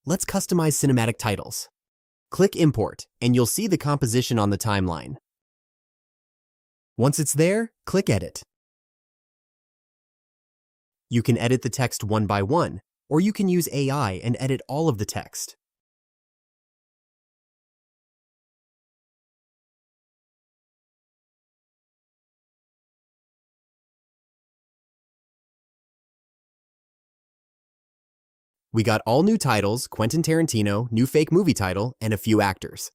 let's customize cinematic titles. Click Import, and you'll see the composition on the timeline. Once it's there, click Edit. You can edit the text one by one, or you can use AI and edit all of the text. We got all new titles, Quentin Tarantino, new fake movie title, and a few actors.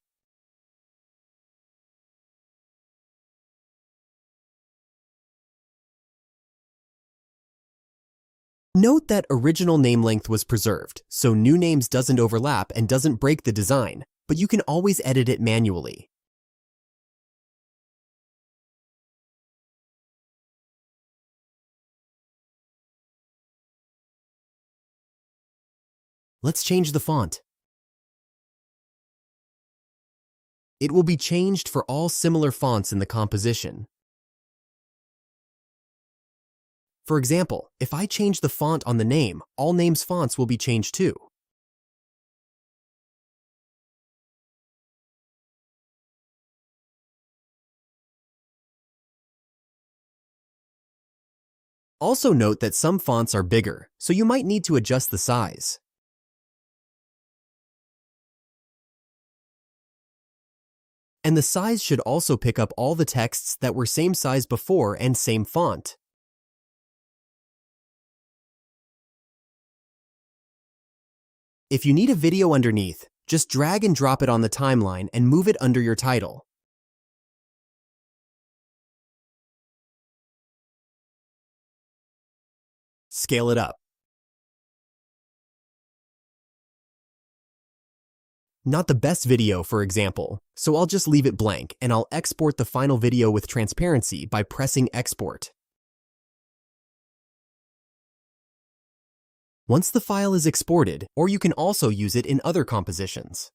Note that original name length was preserved, so new names doesn't overlap and doesn't break the design, but you can always edit it manually. Let's change the font. It will be changed for all similar fonts in the composition. For example, if I change the font on the name, all names' fonts will be changed too. Also note that some fonts are bigger, so you might need to adjust the size. And the size should also pick up all the texts that were same size before and same font. If you need a video underneath, just drag and drop it on the timeline and move it under your title. Scale it up. Not the best video, for example, so I'll just leave it blank and I'll export the final video with transparency by pressing Export. Once the file is exported, or you can also use it in other compositions.